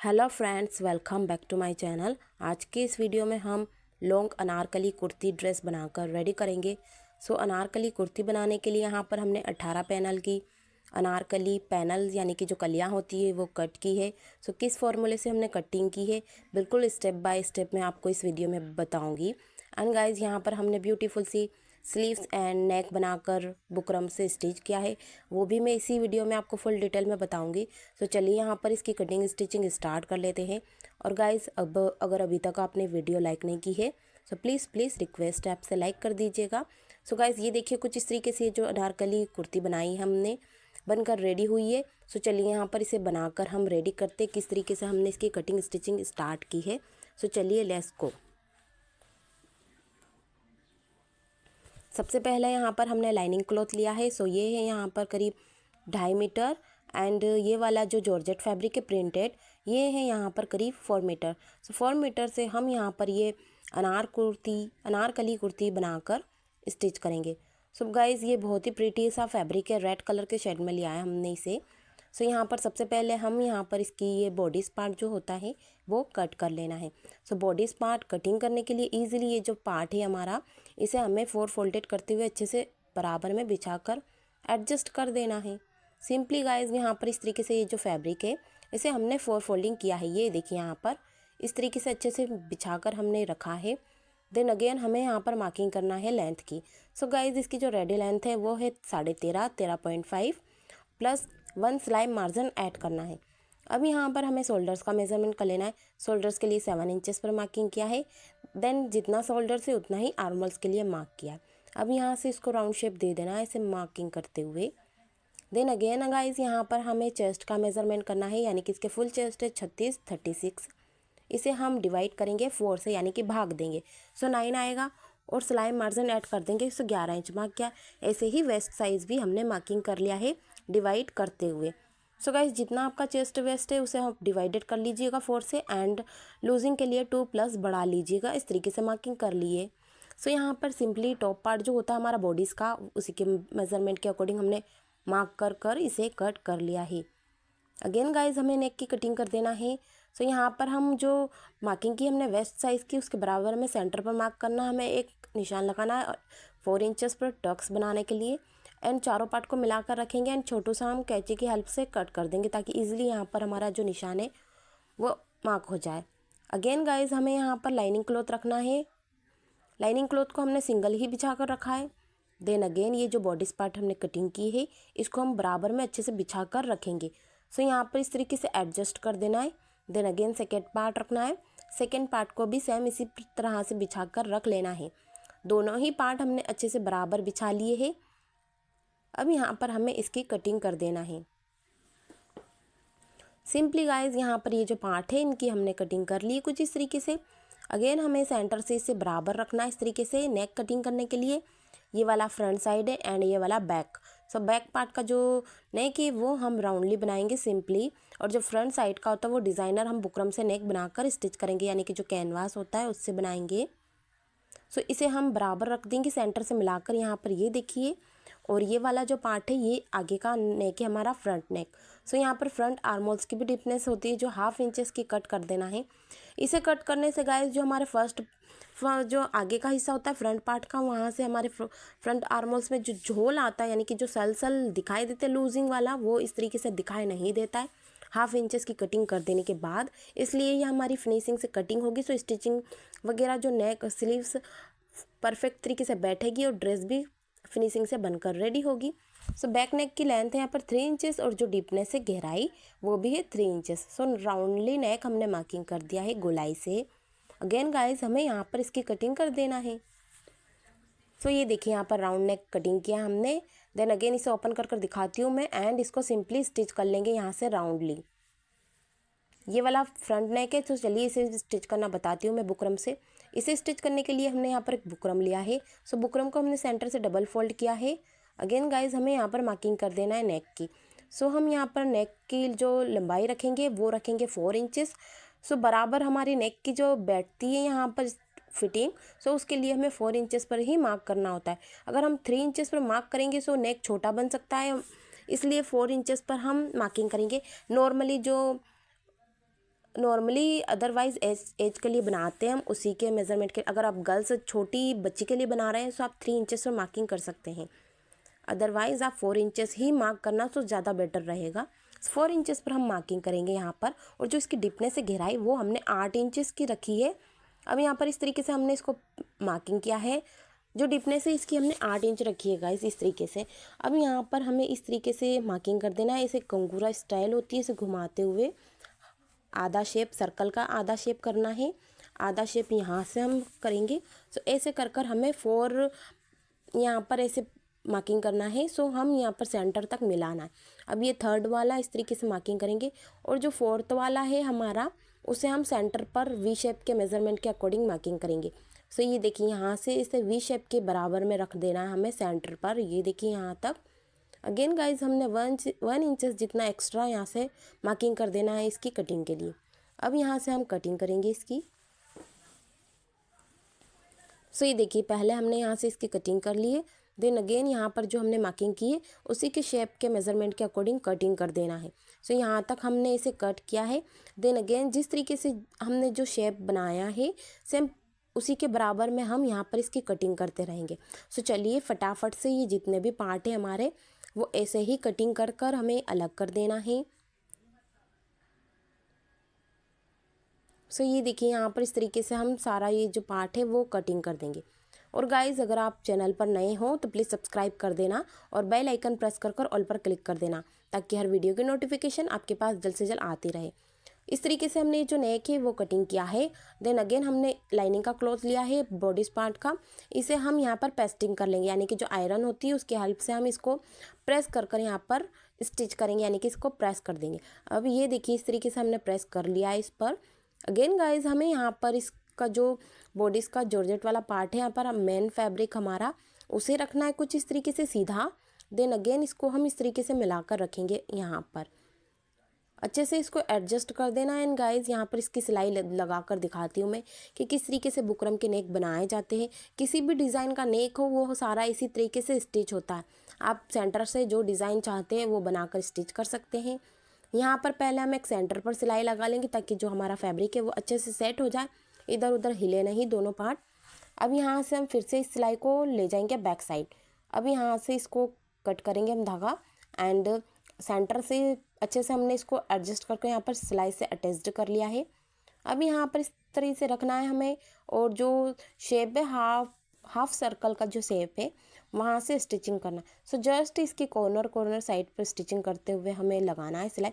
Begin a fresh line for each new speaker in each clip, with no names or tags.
Hello friends, welcome back to my channel. आज के इस वीडियो में हम लॉन्ग अनारकली कुर्ती ड्रेस बनाकर रेडी करेंगे। अनारकली कुर्ती बनाने के लिए यहाँ पर हमने 18 पैनल की अनारकली पैनल यानी कि जो कलियाँ होती है वो कट की है। किस फॉर्मूले से हमने कटिंग की है बिल्कुल स्टेप बाय स्टेप मैं आपको इस वीडियो में बताऊँगी। एंड गाइज यहाँ पर हमने ब्यूटीफुल सी स्लीव्स एंड नेक बनाकर बुकरम से स्टिच किया है, वो भी मैं इसी वीडियो में आपको फुल डिटेल में बताऊंगी। चलिए यहाँ पर इसकी कटिंग स्टिचिंग स्टार्ट कर लेते हैं। और गाइस अब अगर अभी तक आपने वीडियो लाइक नहीं की है प्लीज़ रिक्वेस्ट है आपसे लाइक कर दीजिएगा। गाइस ये देखिए कुछ इस तरीके से जो अनारकली कुर्ती बनाई हमने बनकर रेडी हुई है। चलिए यहाँ पर इसे बनाकर हम रेडी करते किस तरीके से हमने इसकी कटिंग स्टिचिंग स्टार्ट की है। चलिए लेट्स गो। सबसे पहले यहाँ पर हमने लाइनिंग क्लॉथ लिया है। ये है यहाँ पर करीब 2.5 मीटर। एंड ये वाला जो जॉर्जेट फैब्रिक है प्रिंटेड, ये है यहाँ पर करीब 4 मीटर। 4 मीटर से हम यहाँ पर ये अनारकली कुर्ती बनाकर स्टिच करेंगे। गाइज़ ये बहुत ही प्रीटी सा फैब्रिक है, रेड कलर के शेड में लिया है हमने इसे। यहाँ पर सबसे पहले हम यहाँ पर इसकी ये बॉडी पार्ट जो होता है वो कट कर लेना है। बॉडी पार्ट कटिंग करने के लिए ईजिली ये जो पार्ट है हमारा, इसे हमें 4 फोल्डेड करते हुए अच्छे से बराबर में बिछाकर एडजस्ट कर देना है। सिंपली गाइज यहाँ पर इस तरीके से ये जो फैब्रिक है इसे हमने 4 फोल्डिंग किया है। ये देखिए यहाँ पर इस तरीके से अच्छे से बिछाकर हमने रखा है। देन अगेन हमें यहाँ पर मार्किंग करना है लेंथ की। गाइज इसकी जो रेडी लेंथ है वो है 13.5 प्लस 1 सिलाई मार्जिन ऐड करना है। अब यहाँ पर हमें शोल्डर्स का मेजरमेंट कर लेना है। शोल्डर्स के लिए 7 इंचेस पर मार्किंग किया है। देन जितना शोल्डर्स है उतना ही आर्मल्स के लिए मार्क किया है। अब यहाँ से इसको राउंड शेप दे देना है इसे मार्किंग करते हुए। देन अगेन गाइस यहाँ पर हमें चेस्ट का मेजरमेंट करना है, यानी कि इसके फुल चेस्ट है 36 इसे हम डिवाइड करेंगे 4 से, यानी कि भाग देंगे। 9 आएगा और सिलाई मार्जिन ऐड कर देंगे 11 इंच मार्क किया। ऐसे ही वेस्ट साइज़ भी हमने मार्किंग कर लिया है डिवाइड करते हुए। गाइस जितना आपका चेस्ट वेस्ट है उसे आप डिवाइडेड कर लीजिएगा 4 से। एंड लूजिंग के लिए 2 प्लस बढ़ा लीजिएगा। इस तरीके से मार्किंग कर लिए। यहाँ पर सिंपली टॉप पार्ट जो होता है हमारा बॉडीज़ का, उसी के मेजरमेंट के अकॉर्डिंग हमने मार्क कर इसे कट कर लिया है। अगेन गाइज हमें नेक की कटिंग कर देना है। यहाँ पर हम जो मार्किंग की हमने वेस्ट साइज़ की उसके बराबर में सेंटर पर मार्क करना, हमें एक निशान लगाना है 4 इंचेस पर टक्स बनाने के लिए। एंड चारों पार्ट को मिलाकर रखेंगे एंड छोटू सा हम कैंची की हेल्प से कट कर देंगे ताकि इजीली यहाँ पर हमारा जो निशान है वो मार्क हो जाए। अगेन गाइज हमें यहाँ पर लाइनिंग क्लॉथ रखना है। लाइनिंग क्लॉथ को हमने सिंगल ही बिछा कर रखा है। देन अगेन ये जो बॉडी पार्ट हमने कटिंग की है इसको हम बराबर में अच्छे से बिछा कर रखेंगे। यहाँ पर इस तरीके से एडजस्ट कर देना है। देन अगेन सेकेंड पार्ट रखना है। सेकेंड पार्ट को भी सेम इसी तरह से बिछा कर रख लेना है। दोनों ही पार्ट हमने अच्छे से बराबर बिछा लिए हैं। अब यहाँ पर हमें इसकी कटिंग कर देना है। सिंपली गाइज यहाँ पर ये जो पार्ट है इनकी हमने कटिंग कर ली कुछ इस तरीके से। अगेन हमें सेंटर से इसे बराबर रखना है इस तरीके से नेक कटिंग करने के लिए। ये वाला फ्रंट साइड है एंड ये वाला बैक। बैक पार्ट का जो नेक है वो हम राउंडली बनाएंगे सिंपली, और जो फ्रंट साइड का होता है वो डिज़ाइनर हम बुकरम से नेक बनाकर स्टिच करेंगे, यानी कि जो कैनवास होता है उससे बनाएंगे। इसे हम बराबर रख देंगे सेंटर से मिलाकर। यहाँ पर ये देखिए, और ये वाला जो पार्ट है ये आगे का नेक है हमारा फ्रंट नेक। यहाँ पर फ्रंट आर्मोल्स की भी डिपनेस होती है जो 1/2 इंचेस की कट कर देना है। इसे कट करने से गाइस जो हमारे जो आगे का हिस्सा होता है फ्रंट पार्ट का, वहाँ से हमारे फ्रंट आर्मोल्स में जो झोल आता है, यानी कि जो सल दिखाई देते हैं लूजिंग वाला, वो इस तरीके से दिखाई नहीं देता है 1/2 इंचेस की कटिंग कर देने के बाद। इसलिए ये हमारी फिनिशिंग से कटिंग होगी। स्टिचिंग वगैरह जो नेक स्लीव्स परफेक्ट तरीके से बैठेगी और ड्रेस भी फिनिशिंग से बनकर रेडी होगी। बैक नेक की लेंथ है यहाँ पर 3 इंचेस और जो डीपनेस है गहराई वो भी है 3 इंचेस। राउंडली नेक हमने मार्किंग कर दिया है गोलाई से। अगेन गाइस हमें यहाँ पर इसकी कटिंग कर देना है। ये देखिए यहाँ पर राउंड नेक कटिंग किया हमने। देन अगेन इसे ओपन कर दिखाती हूँ मैं, एंड इसको सिंपली स्टिच कर लेंगे यहाँ से राउंडली। ये वाला फ्रंट नेक है, चलिए इसे स्टिच करना बताती हूँ मैं बुकरम से। इसे स्टिच करने के लिए हमने यहाँ पर एक बुकरम लिया है। बुकरम को हमने सेंटर से डबल फोल्ड किया है। अगेन गाइज हमें यहाँ पर मार्किंग कर देना है नेक की। हम यहाँ पर नेक की जो लंबाई रखेंगे वो रखेंगे 4 इंचेस। बराबर हमारी नेक की जो बैठती है यहाँ पर फिटिंग, उसके लिए हमें 4 इंचेस पर ही मार्क करना होता है। अगर हम 3 इंचेस पर मार्क करेंगे नेक छोटा बन सकता है, इसलिए 4 इंचेस पर हम मार्किंग करेंगे। नॉर्मली जो नॉर्मली अदरवाइज़ एज के लिए बनाते हैं हम उसी के मेज़रमेंट के। अगर आप गर्ल्स छोटी बच्ची के लिए बना रहे हैं तो आप 3 इंचेस पर मार्किंग कर सकते हैं, अदरवाइज़ आप 4 इंचेस ही मार्क करना तो ज़्यादा बेटर रहेगा। 4 इंचेस पर हम मार्किंग करेंगे यहाँ पर। और जो इसकी डिपनेस है, गहराई, वो हमने 8 इंचेस की रखी है। अब यहाँ पर इस तरीके से हमने इसको मार्किंग किया है। जो डिपनेस है इसकी हमने 8 इंच रखी है गाइस, इस तरीके से। अब यहाँ पर हमें इस तरीके से मार्किंग कर देना है। इसे कंगूरा स्टाइल होती है, इसे घुमाते हुए आधा शेप, सर्कल का आधा शेप करना है। आधा शेप यहाँ से हम करेंगे। सो ऐसे कर कर हमें 4 यहाँ पर ऐसे मार्किंग करना है। सो हम यहाँ पर सेंटर तक मिलाना है। अब ये थर्ड वाला इस तरीके से मार्किंग करेंगे और जो फोर्थ वाला है हमारा, उसे हम सेंटर पर वी शेप के मेज़रमेंट के अकॉर्डिंग मार्किंग करेंगे। सो ये देखिए यहाँ से इसे वी शेप के बराबर में रख देना है हमें सेंटर पर। ये देखिए यहाँ तक। अगेन गाइज हमने 1 इंचेस जितना एक्स्ट्रा यहाँ से मार्किंग कर देना है इसकी कटिंग के लिए। अब यहाँ से हम कटिंग करेंगे इसकी। सो ये देखिए पहले हमने यहाँ से इसकी कटिंग कर ली है। देन अगेन यहाँ पर जो हमने मार्किंग की है उसी के शेप के मेज़रमेंट के अकॉर्डिंग कटिंग कर देना है। सो यहाँ तक हमने इसे कट किया है। देन अगेन जिस तरीके से हमने जो शेप बनाया है सेम उसी के बराबर में हम यहाँ पर इसकी कटिंग करते रहेंगे। सो चलिए फटाफट से ये जितने भी पार्ट हैं हमारे, वो ऐसे ही कटिंग कर कर हमें अलग कर देना है। सो ये देखिए यहाँ पर इस तरीके से हम सारा ये जो पार्ट है वो कटिंग कर देंगे। और गाइज़ अगर आप चैनल पर नए हो तो प्लीज़ सब्सक्राइब कर देना और बेल आइकन प्रेस कर कर ऑल पर क्लिक कर देना, ताकि हर वीडियो की नोटिफिकेशन आपके पास जल्द से जल्द आती रहे। इस तरीके से हमने जो नेक है वो कटिंग किया है। देन अगेन हमने लाइनिंग का क्लॉथ लिया है बॉडी पार्ट का। इसे हम यहाँ पर पेस्टिंग कर लेंगे, यानी कि जो आयरन होती है उसकी हेल्प से हम इसको प्रेस कर कर यहाँ पर स्टिच करेंगे, यानी कि इसको प्रेस कर देंगे। अब ये देखिए इस तरीके से हमने प्रेस कर लिया है इस पर। अगेन गाइज हमें यहाँ पर इसका जो बॉडीज़ का जॉर्जेट वाला पार्ट है, यहाँ पर मेन फैब्रिक हमारा उसे रखना है कुछ इस तरीके से सीधा। देन अगेन इसको हम इस तरीके से मिलाकर रखेंगे यहाँ पर। अच्छे से इसको एडजस्ट कर देना है। एंड गाइज यहाँ पर इसकी सिलाई लगा कर दिखाती हूँ मैं कि किस तरीके से बुकरम के नेक बनाए जाते हैं। किसी भी डिज़ाइन का नेक हो वो सारा इसी तरीके से स्टिच होता है। आप सेंटर से जो डिज़ाइन चाहते हैं वो बनाकर स्टिच कर सकते हैं। यहाँ पर पहले हम एक सेंटर पर सिलाई लगा लेंगे ताकि जो हमारा फैब्रिक है वो अच्छे से सेट हो जाए, इधर उधर हिले नहीं दोनों पार्ट। अब यहाँ से हम फिर से इस सिलाई को ले जाएंगे बैक साइड। अब यहाँ से इसको कट करेंगे हम धागा एंड सेंटर से अच्छे से हमने इसको एडजस्ट करके यहाँ पर सिलाई से अटैच्ड कर लिया है। अब यहाँ पर इस तरीके से रखना है हमें। और जो शेप है हाफ सर्कल का जो शेप है वहाँ से स्टिचिंग करना है। सो जस्ट इसकी कॉर्नर साइड पर स्टिचिंग करते हुए हमें लगाना है सिलाई,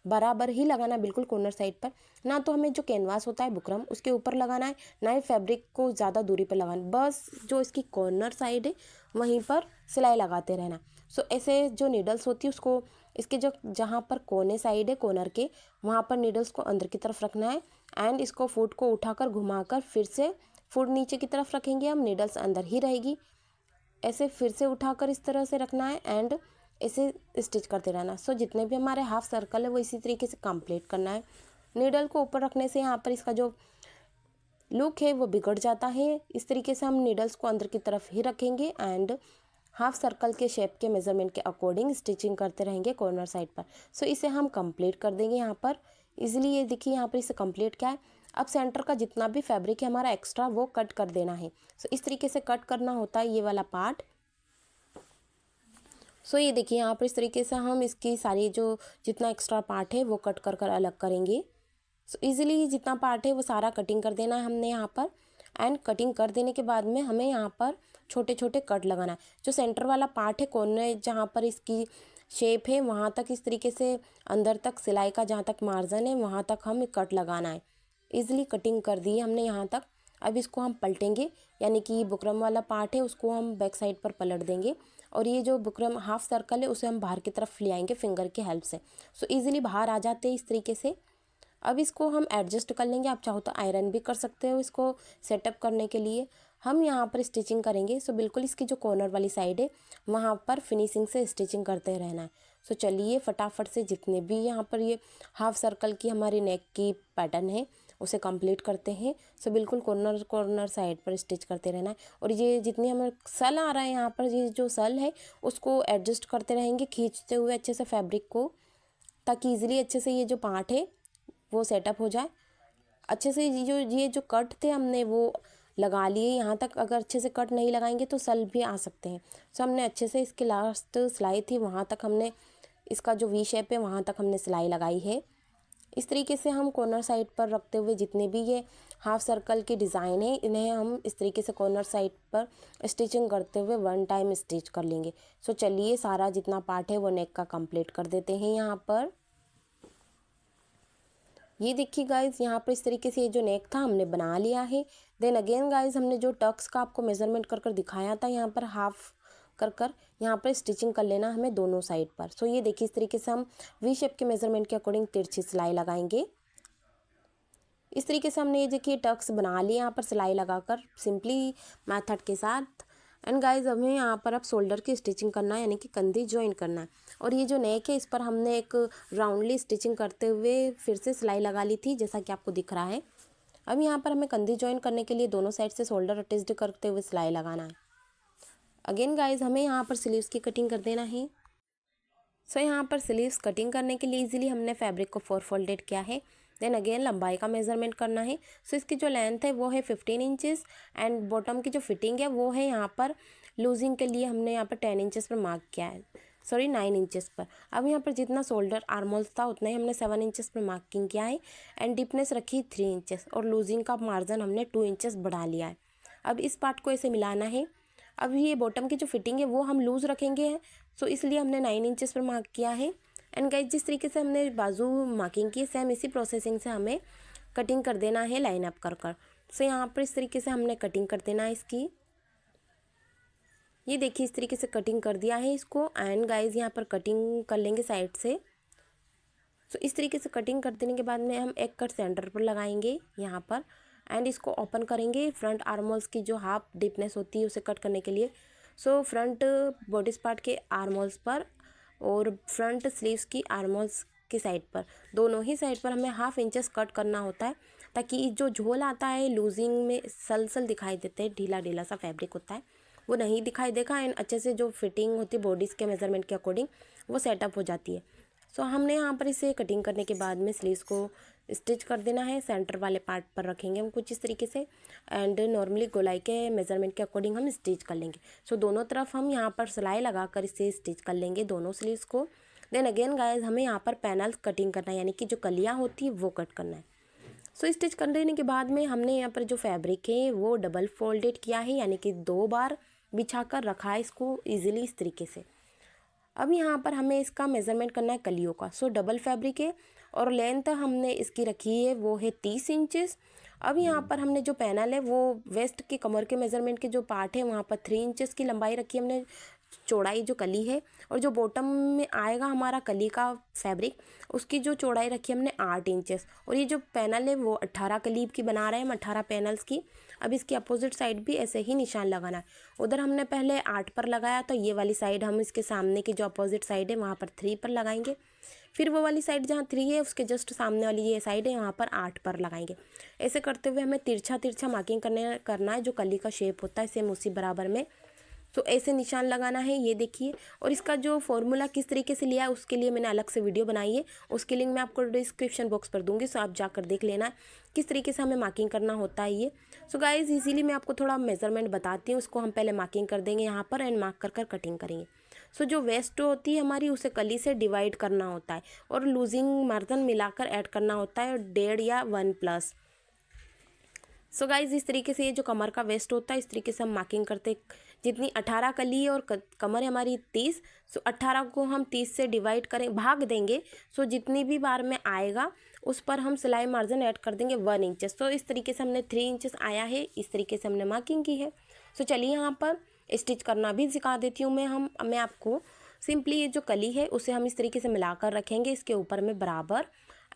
बराबर ही लगाना है बिल्कुल कॉर्नर साइड पर। ना तो हमें जो कैनवास होता है बुकरम उसके ऊपर लगाना है, ना ही फैब्रिक को ज़्यादा दूरी पर लगाना, बस जो इसकी कॉर्नर साइड है वहीं पर सिलाई लगाते रहना। सो ऐसे जो नीडल्स होती है उसको इसके जो जहाँ पर कोने साइड है कॉर्नर के, वहाँ पर नीडल्स को अंदर की तरफ रखना है एंड इसको फुट को उठाकर घुमाकर फिर से फुट नीचे की तरफ रखेंगे हम, नीडल्स अंदर ही रहेगी। ऐसे फिर से उठाकर इस तरह से रखना है एंड इसे स्टिच करते रहना। सो जितने भी हमारे हाफ सर्कल है वो इसी तरीके से कंप्लीट करना है। नीडल को ऊपर रखने से यहाँ पर इसका जो लुक है वो बिगड़ जाता है। इस तरीके से हम नीडल्स को अंदर की तरफ ही रखेंगे एंड हाफ सर्कल के शेप के मेज़रमेंट के अकॉर्डिंग स्टिचिंग करते रहेंगे कॉर्नर साइड पर। सो इसे हम कंप्लीट कर देंगे यहाँ पर इजीली। ये देखिए यहाँ पर इसे कंप्लीट क्या है। अब सेंटर का जितना भी फैब्रिक है हमारा एक्स्ट्रा वो कट कर देना है। सो इस तरीके से कट करना होता है ये वाला पार्ट। सो ये देखिए यहाँ पर इस तरीके से हम इसकी सारी जो जितना एक्स्ट्रा पार्ट है वो कट कर कर अलग करेंगे। सो इजीली जितना पार्ट है वो सारा कटिंग कर देना है हमने यहाँ पर। एंड कटिंग कर देने के बाद में हमें यहाँ पर छोटे छोटे कट लगाना है। जो सेंटर वाला पार्ट है कोने जहाँ पर इसकी शेप है वहाँ तक इस तरीके से अंदर तक सिलाई का जहाँ तक मार्जिन है वहाँ तक हम कट लगाना है। ईज़िली कटिंग कर दी हमने यहाँ तक। अब इसको हम पलटेंगे, यानी कि बुकरम वाला पार्ट है उसको हम बैक साइड पर पलट देंगे और ये जो बुकरम हाफ सर्कल है उसे हम बाहर की तरफ ले आएंगे फिंगर की हेल्प से। सो ईज़िली बाहर आ जाते हैं इस तरीके से। अब इसको हम एडजस्ट कर लेंगे, आप चाहो तो आयरन भी कर सकते हो इसको सेटअप करने के लिए। हम यहाँ पर स्टिचिंग करेंगे। सो बिल्कुल इसकी जो कॉर्नर वाली साइड है वहाँ पर फिनिशिंग से स्टिचिंग करते रहना है। सो चलिए फटाफट से जितने भी यहाँ पर ये हाफ सर्कल की हमारी नेक की पैटर्न है उसे कंप्लीट करते हैं। सो बिल्कुल कॉर्नर साइड पर स्टिच करते रहना है। और ये जितनी हमें सल आ रहा है यहाँ पर ये जो सल है उसको एडजस्ट करते रहेंगे खींचते हुए अच्छे से फैब्रिक को, ताकि ईजिली अच्छे से ये जो पार्ट है वो सेटअप हो जाए अच्छे से। ये जो कट थे हमने वो लगा लिए यहाँ तक। अगर अच्छे से कट नहीं लगाएंगे तो सल भी आ सकते हैं। सो हमने अच्छे से इसकी लास्ट सिलाई थी वहाँ तक हमने इसका जो वी शेप है वहाँ तक हमने सिलाई लगाई है। इस तरीके से हम कॉर्नर साइड पर रखते हुए जितने भी ये हाफ सर्कल की डिज़ाइन है इन्हें हम इस तरीके से कॉर्नर साइड पर स्टिचिंग करते हुए 1 टाइम स्टिच कर लेंगे। सो चलिए सारा जितना पार्ट है वो नेक का कंप्लीट कर देते हैं। यहाँ पर ये देखिए गाइज, यहाँ पर इस तरीके से ये जो नेक था हमने बना लिया है। देन अगेन गाइज, हमने जो टक्स का आपको मेजरमेंट कर दिखाया था यहाँ पर हाफ कर यहाँ पर स्टिचिंग कर लेना हमें दोनों साइड पर। सो ये देखिए इस तरीके से हम वी शेप के मेजरमेंट के अकॉर्डिंग तिरछी सिलाई लगाएंगे। इस तरीके से हमने ये देखिए टक्स बना लिए यहाँ पर सिलाई लगाकर सिंपली मेथड के साथ। एंड गाइज हमें यहाँ पर अब शोल्डर की स्टिचिंग करना है, यानी कि कंधी ज्वाइन करना है। और ये जो नेक है इस पर हमने एक राउंडली स्टिचिंग करते हुए फिर से सिलाई लगा ली थी, जैसा कि आपको दिख रहा है। अब यहाँ पर हमें कंधी ज्वाइन करने के लिए दोनों साइड से शोल्डर अटैच्ड करते हुए सिलाई लगाना है। अगेन गाइज हमें यहाँ पर स्लीव्स की कटिंग कर देना है। सो यहाँ पर स्लीव्स कटिंग करने के लिए इजीली हमने फैब्रिक को 4 फोल्डेड किया है। देन अगेन लंबाई का मेजरमेंट करना है। सो इसकी जो लेंथ है वो है 15 इंचेस एंड बॉटम की जो फिटिंग है वो है यहाँ पर लूजिंग के लिए हमने यहाँ पर 10 इंचेस पर मार्क किया है, सॉरी 9 इंचेस पर। अब यहाँ पर जितना शोल्डर आर्मोल्स था उतना ही हमने 7 इंचेस पर मार्किंग किया है एंड डीपनेस रखी 3 इंचेस और लूजिंग का मार्जिन हमने 2 इंचेस बढ़ा लिया है। अब इस पार्ट को ऐसे मिलाना है। अब ये बॉटम की जो फिटिंग है वो हम लूज़ रखेंगे, सो इसलिए हमने 9 इंचेस पर मार्क किया है। एंड गाइज जिस तरीके से हमने बाजू मार्किंग की सेम इसी प्रोसेसिंग से हमें कटिंग कर देना है लाइन अप कर। सो यहाँ पर इस तरीके से हमने कटिंग कर देना है इसकी। ये देखिए इस तरीके से कटिंग कर दिया है इसको। एंड गाइज यहाँ पर कटिंग कर लेंगे साइड से। सो इस तरीके से कटिंग कर देने के बाद में हम एक कट सेंटर पर लगाएंगे यहाँ पर एंड इसको ओपन करेंगे फ्रंट आर्मोल्स की जो हाफ डीपनेस होती है उसे कट करने के लिए। सो फ्रंट बॉडीज पार्ट के आर्मोल्स पर और फ्रंट स्लीव्स की आर्मोल्स की साइड पर, दोनों ही साइड पर हमें हाफ इंचेस कट करना होता है ताकि जो झोल आता है लूजिंग में सल दिखाई देते हैं, ढीला ढीला सा फैब्रिक होता है वो नहीं दिखाई देगा एंड अच्छे से जो फिटिंग होती है बॉडीज़ के मेजरमेंट के अकॉर्डिंग वो सेटअप हो जाती है। सो हमने यहाँ पर इसे कटिंग करने के बाद में स्लीव्स को स्टिच कर देना है। सेंटर वाले पार्ट पर रखेंगे हम कुछ इस तरीके से एंड नॉर्मली गोलाई के मेजरमेंट के अकॉर्डिंग हम स्टिच कर लेंगे। सो दोनों तरफ हम यहाँ पर सिलाई लगाकर इसे स्टिच कर लेंगे दोनों स्लीव्स को। देन अगेन गाइस हमें यहाँ पर पैनल्स कटिंग करना है, यानी कि जो कलियाँ होती है वो कट करना है। सो स्टिच कर देने के बाद में हमने यहाँ पर जो फैब्रिक है वो डबल फोल्डेड किया है, यानी कि 2 बार बिछा कर रखा है इसको ईजिली इस तरीके से। अब यहाँ पर हमें इसका मेज़रमेंट करना है कलियों का। सो डबल फैब्रिक है और लेंथ हमने इसकी रखी है वो है 30 इंचेस। अब यहाँ पर हमने जो पैनल है वो वेस्ट के कमर के मेज़रमेंट के जो पार्ट है वहाँ पर 3 इंचेस की लंबाई रखी है हमने, चौड़ाई जो कली है, और जो बॉटम में आएगा हमारा कली का फैब्रिक उसकी जो चौड़ाई रखी है हमने 8 इंचेस। और ये जो पैनल है वो 18 कलीब की बना रहे हैं हम, 18 पैनल्स की। अब इसकी अपोजिट साइड भी ऐसे ही निशान लगाना है। उधर हमने पहले 8 पर लगाया तो ये वाली साइड हम इसके सामने की जो अपोजिट साइड है वहाँ पर 3 पर लगाएंगे। फिर वो वाली साइड जहाँ 3 है उसके जस्ट सामने वाली ये साइड है वहाँ पर 8 पर लगाएंगे। ऐसे करते हुए हमें तिरछा मार्किंग करना है जो कली का शेप होता है सेम उसी बराबर में। तो ऐसे निशान लगाना है, ये देखिए। और इसका जो फॉर्मूला किस तरीके से लिया है उसके लिए मैंने अलग से वीडियो बनाई है, उसकी लिंक मैं आपको डिस्क्रिप्शन बॉक्स पर दूंगी, सो आप जाकर देख लेना किस तरीके से हमें मार्किंग करना होता है ये। सो गाइज इजीली मैं आपको थोड़ा मेजरमेंट बताती हूँ, उसको हम पहले मार्किंग कर देंगे यहाँ पर एंड मार्क कर कटिंग करेंगे। सो जो वेस्ट होती है हमारी उसे कली से डिवाइड करना होता है और लूजिंग मार्जिन मिलाकर ऐड करना होता है 1.5 या 1+। सो गाइज इस तरीके से ये जो कमर का वेस्ट होता है इस तरीके से हम मार्किंग करते, जितनी 18 कली है और कमर है हमारी 30, सो 18 को हम 30 से डिवाइड करें, भाग देंगे। सो जितनी भी बार में आएगा उस पर हम सिलाई मार्जिन ऐड कर देंगे 1 इंचेस। तो इस तरीके से हमने 3 इंचेस आया है, इस तरीके से हमने मार्किंग की है। सो चलिए यहाँ पर स्टिच करना भी सिखा देती हूँ मैं आपको। सिंपली ये जो कली है उसे हम इस तरीके से मिलाकर रखेंगे इसके ऊपर में बराबर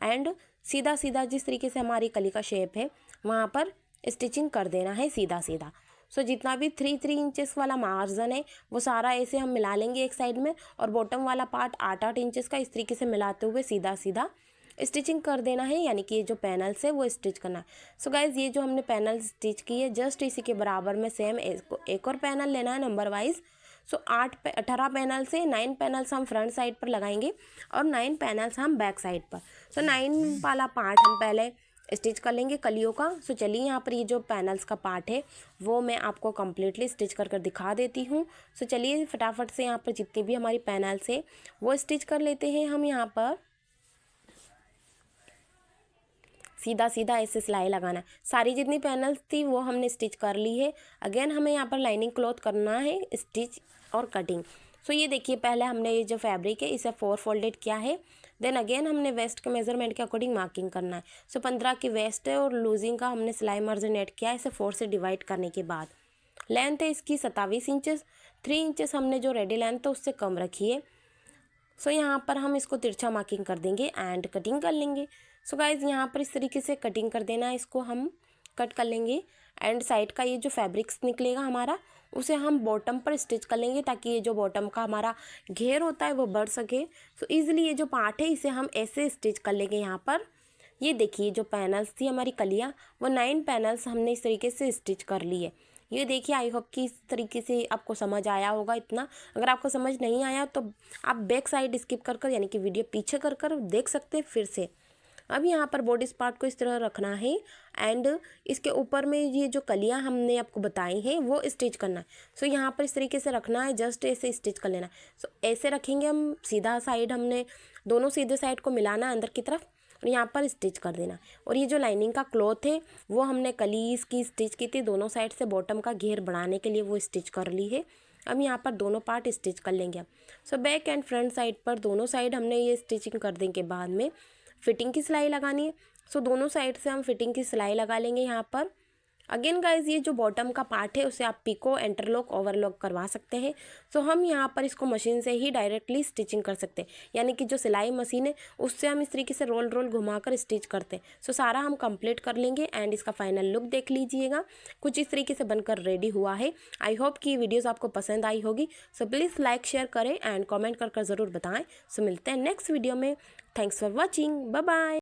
एंड सीधा सीधा जिस तरीके से हमारी कली का शेप है वहाँ पर स्टिचिंग कर देना है सीधा सीधा। सो जितना भी 3 इंचेस वाला मार्जिन है वो सारा ऐसे हम मिला लेंगे एक साइड में और बॉटम वाला पार्ट 8 इंचेस का इस तरीके से मिलाते हुए सीधा सीधा स्टिचिंग कर देना है, यानी कि ये जो पैनल्स है वो स्टिच करना है। सो गाइज ये जो हमने पैनल स्टिच की है जस्ट इसी के बराबर में सेम एक और पैनल लेना है नंबर वाइज। सो 18 पैनल्स से 9 पैनल्स हम फ्रंट साइड पर लगाएंगे और 9 पैनल्स हम बैक साइड पर। सो 9 वाला पार्ट हम पहले स्टिच कर लेंगे कलियों का। सो चलिए यहाँ पर ये जो पैनल्स का पार्ट है वो मैं आपको कम्प्लीटली स्टिच कर कर दिखा देती हूँ। सो चलिए फटाफट से यहाँ पर जितनी भी हमारी पैनल्स है वो स्टिच कर लेते हैं हम। यहाँ पर सीधा सीधा ऐसे सिलाई लगाना है। सारी जितनी पैनल्स थी वो हमने स्टिच कर ली है। अगेन हमें यहाँ पर लाइनिंग क्लॉथ करना है स्टिच और कटिंग। सो ये देखिए पहले हमने ये जो फैब्रिक है इसे 4 फोल्डेड किया है। देन अगेन हमने वेस्ट के मेजरमेंट के अकॉर्डिंग मार्किंग करना है। सो 15 की वेस्ट है और लूजिंग का हमने सिलाई मार्जिन ऐड किया है इसे 4 से डिवाइड करने के बाद। लेंथ है इसकी 27 इंचेस। 3 इंचेस हमने जो रेडी लेंथ है उससे कम रखी है। सो यहाँ पर हम इसको तिरछा मार्किंग कर देंगे एंड कटिंग कर लेंगे। सो गाइज यहाँ पर इस तरीके से कटिंग कर देना है, इसको हम कट कर लेंगे एंड साइड का ये जो फैब्रिक्स निकलेगा हमारा उसे हम बॉटम पर स्टिच कर लेंगे ताकि ये जो बॉटम का हमारा घेर होता है वो बढ़ सके। सो ईजिली ये जो पार्ट है इसे हम ऐसे स्टिच कर लेंगे। यहाँ पर ये देखिए जो पैनल्स थी हमारी कलियाँ वो 9 पैनल्स हमने इस तरीके से स्टिच कर ली है। ये देखिए आई होप कि इस तरीके से आपको समझ आया होगा इतना। अगर आपको समझ नहीं आया तो आप बैक साइड स्किप कर कर यानी कि वीडियो पीछे कर कर देख सकते हैं फिर से। अब यहाँ पर बॉडी पार्ट को इस तरह रखना है एंड इसके ऊपर में ये जो कलियाँ हमने आपको बताई हैं वो स्टिच करना है। सो यहाँ पर इस तरीके से रखना है, जस्ट ऐसे स्टिच कर लेना है। सो ऐसे रखेंगे हम, सीधा साइड हमने दोनों सीधे साइड को मिलाना है अंदर की तरफ और यहाँ पर स्टिच कर देना। और ये जो लाइनिंग का क्लॉथ है वो हमने कलीज की स्टिच की थी, दोनों साइड से बॉटम का घेर बढ़ाने के लिए वो स्टिच कर ली है। अब यहाँ पर दोनों पार्ट स्टिच कर लेंगे हम। So back and front side पर दोनों साइड हमने ये स्टिचिंग कर देने के बाद में फिटिंग की सिलाई लगानी है। सो दोनों साइड से हम फिटिंग की सिलाई लगा लेंगे यहाँ पर। अगेन गाइज ये जो बॉटम का पार्ट है उसे आप पिको, इंटरलॉक, ओवरलॉक करवा सकते हैं। सो हम यहाँ पर इसको मशीन से ही डायरेक्टली स्टिचिंग कर सकते हैं, यानी कि जो सिलाई मशीन है उससे हम इस तरीके से रोल रोल घुमाकर स्टिच करते हैं। सो सारा हम कंप्लीट कर लेंगे एंड इसका फाइनल लुक देख लीजिएगा। कुछ इस तरीके से बनकर रेडी हुआ है। आई होप कि ये वीडियोज़ आपको पसंद आई होगी। सो प्लीज़ लाइक शेयर करें एंड कॉमेंट कर ज़रूर बताएँ। सो मिलते हैं नेक्स्ट वीडियो में। Thanks for watching, bye bye.